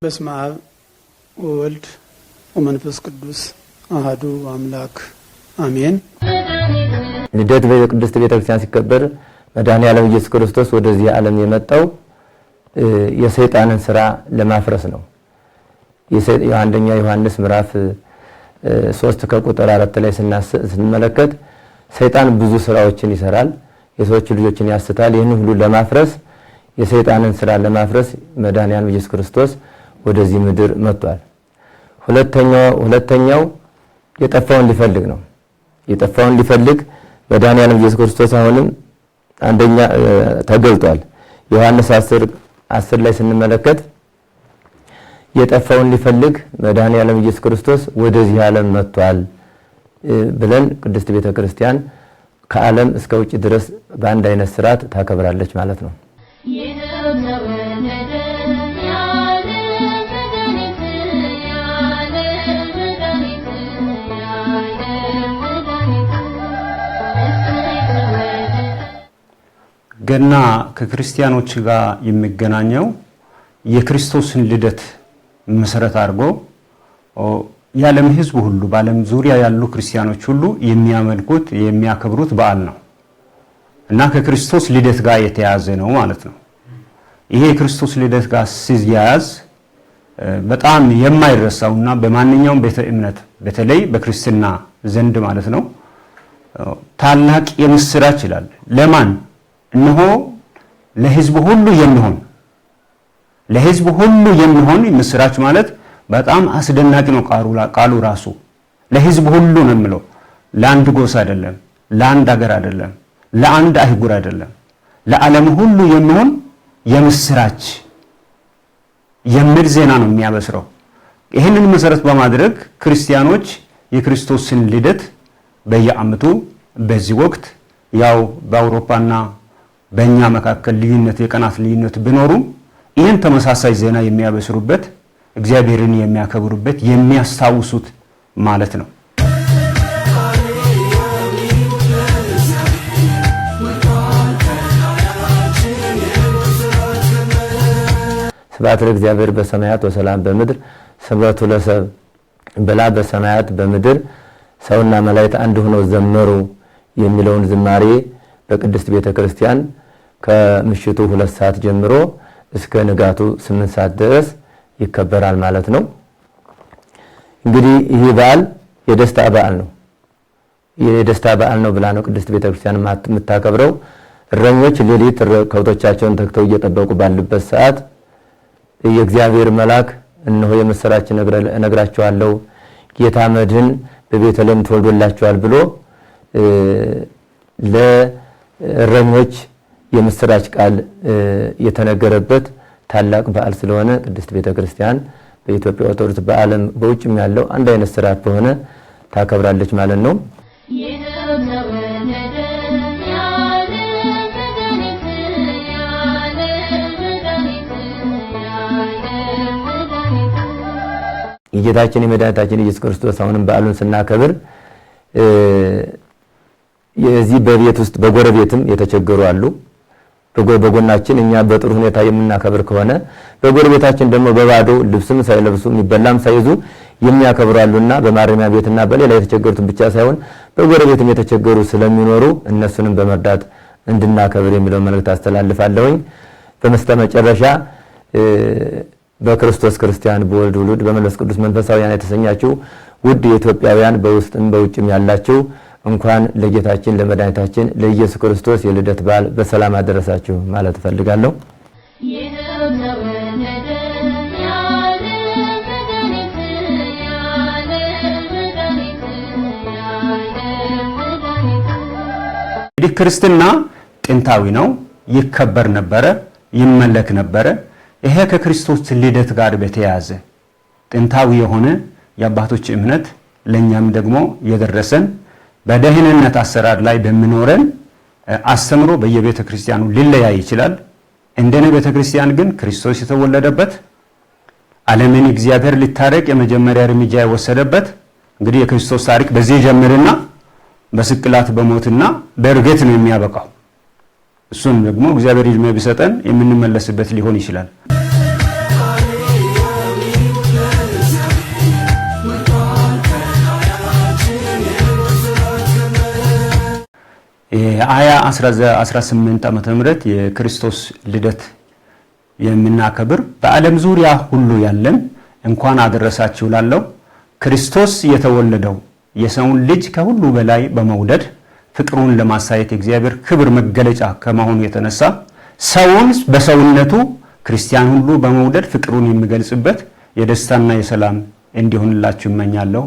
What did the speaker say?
በስመ አብ ወወልድ ወመንፈስ ቅዱስ አሐዱ አምላክ አሜን። ልደት በቅድስት ቤተክርስቲያን ሲከበር መድኃኔዓለም ኢየሱስ ክርስቶስ ወደዚህ ዓለም የመጣው የሰይጣንን ሥራ ለማፍረስ ነው። አንደኛ ዮሐንስ ምዕራፍ 3 ከቁጥር 4 ላይ ስንመለከት ሰይጣን ብዙ ስራዎችን ይሰራል፣ የሰዎች ልጆችን ያስታል። ይህን ሁሉ ለማፍረስ የሰይጣንን ሥራ ለማፍረስ መድኃኔዓለም ኢየሱስ ክርስቶስ ወደዚህ ምድር መጥቷል። ሁለተኛው የጠፋውን ሊፈልግ ነው። የጠፋውን ሊፈልግ መድኃኔዓለም ኢየሱስ ክርስቶስ አሁንም አንደኛ ተገልጧል። ዮሐንስ 10 ላይ ስንመለከት የጠፋውን ሊፈልግ መድኃኔዓለም ኢየሱስ ክርስቶስ ወደዚህ ዓለም መጥቷል ብለን ቅድስት ቤተክርስቲያን ከዓለም እስከ ውጭ ድረስ በአንድ አይነት ስርዓት ታከብራለች ማለት ነው። ገና ከክርስቲያኖች ጋር የሚገናኘው የክርስቶስን ልደት መሰረት አድርጎ የዓለም ሕዝብ ሁሉ በዓለም ዙሪያ ያሉ ክርስቲያኖች ሁሉ የሚያመልኩት የሚያከብሩት በዓል ነው እና ከክርስቶስ ልደት ጋር የተያያዘ ነው ማለት ነው። ይሄ የክርስቶስ ልደት ጋር ሲያያዝ በጣም የማይረሳውና በማንኛውም ቤተ እምነት በተለይ በክርስትና ዘንድ ማለት ነው ታላቅ የምስራች ይላል። ለማን? እነሆ ለሕዝብ ሁሉ የሚሆን ምስራች ማለት በጣም አስደናቂ ነው። ቃሉ ራሱ ለሕዝብ ሁሉ ነው የሚለው። ለአንድ ጎሳ አይደለም፣ ለአንድ ሀገር አይደለም፣ ለአንድ አህጉር አይደለም፣ ለዓለም ሁሉ የሚሆን የምስራች የሚል ዜና ነው የሚያበስረው። ይህንን መሰረት በማድረግ ክርስቲያኖች የክርስቶስን ልደት በየዓመቱ በዚህ ወቅት ያው በአውሮፓና በእኛ መካከል ልዩነት የቀናት ልዩነት ቢኖሩም ይህን ተመሳሳይ ዜና የሚያበስሩበት እግዚአብሔርን የሚያከብሩበት የሚያስታውሱት ማለት ነው። ስብሐት ለእግዚአብሔር በሰማያት ወሰላም በምድር ስብሐቱ ለሰብ በላ በሰማያት በምድር ሰውና መላእክት አንድ ሆነው ዘመሩ የሚለውን ዝማሬ በቅድስት ቤተክርስቲያን ከምሽቱ 2 ሰዓት ጀምሮ እስከ ንጋቱ 8 ሰዓት ድረስ ይከበራል ማለት ነው። እንግዲህ ይህ በዓል የደስታ በዓል ነው። የደስታ በዓል ነው ብላ ነው ቅድስት ቤተክርስቲያን የምታከብረው። እረኞች ሌሊት ከብቶቻቸውን ተክተው እየጠበቁ ባሉበት ሰዓት የእግዚአብሔር መልአክ እነሆ የምስራች እነግራቸዋለሁ ጌታ መድኅን በቤተልሔም ተወልዶላቸዋል ብሎ ለእረኞች የምስራች ቃል የተነገረበት ታላቅ በዓል ስለሆነ ቅድስት ቤተክርስቲያን በኢትዮጵያ ኦርቶዶክስ በዓለም በውጭም ያለው አንድ አይነት ስርዓት በሆነ ታከብራለች ማለት ነው። የጌታችን የመድኃኒታችን ኢየሱስ ክርስቶስ አሁንም በዓሉን ስናከብር የዚህ በቤት ውስጥ በጎረቤትም የተቸገሩ አሉ። በጎናችን እኛ በጥሩ ሁኔታ የምናከብር ከሆነ በጎረቤታችን ደግሞ በባዶ ልብስም ሳይለብሱ የሚበላም ሳይዙ የሚያከብሩ አሉና በማረሚያ ቤትና በሌላ የተቸገሩትን ብቻ ሳይሆን በጎረቤትም የተቸገሩ ስለሚኖሩ እነሱንም በመርዳት እንድናከብር የሚለው መልእክት አስተላልፋለሁኝ። በመጨረሻ በክርስቶስ ክርስቲያን በወልድ ውሉድ በመንፈስ ቅዱስ መንፈሳውያን የተሰኛችሁ ውድ የኢትዮጵያውያን በውስጥም በውጭም ያላችሁ እንኳን ለጌታችን ለመድኃኒታችን ለኢየሱስ ክርስቶስ የልደት በዓል በሰላም አደረሳችሁ ማለት እፈልጋለሁ። እንግዲህ ክርስትና ጥንታዊ ነው፣ ይከበር ነበረ፣ ይመለክ ነበረ። ይሄ ከክርስቶስ ልደት ጋር በተያያዘ ጥንታዊ የሆነ የአባቶች እምነት ለኛም ደግሞ የደረሰን በደህንነት አሰራር ላይ በሚኖረን አስተምሮ በየቤተ ክርስቲያኑ ሊለያይ ይችላል። እንደነ ቤተ ክርስቲያን ግን ክርስቶስ የተወለደበት ዓለምን እግዚአብሔር ሊታረቅ የመጀመሪያ እርምጃ የወሰደበት እንግዲህ የክርስቶስ ታሪክ በዚህ ጀምርና በስቅላት በሞትና በእርገት ነው የሚያበቃው። እሱን ደግሞ እግዚአብሔር ዕድሜ ቢሰጠን የምንመለስበት ሊሆን ይችላል። የአያ 18 ዓመተ ምህረት የክርስቶስ ልደት የምናከብር በዓለም ዙሪያ ሁሉ ያለን እንኳን አደረሳችሁ ላለው ክርስቶስ የተወለደው የሰውን ልጅ ከሁሉ በላይ በመውደድ ፍቅሩን ለማሳየት የእግዚአብሔር ክብር መገለጫ ከመሆኑ የተነሳ ሰውን በሰውነቱ ክርስቲያን ሁሉ በመውደድ ፍቅሩን የሚገልጽበት የደስታና የሰላም እንዲሆንላችሁ እመኛለሁ።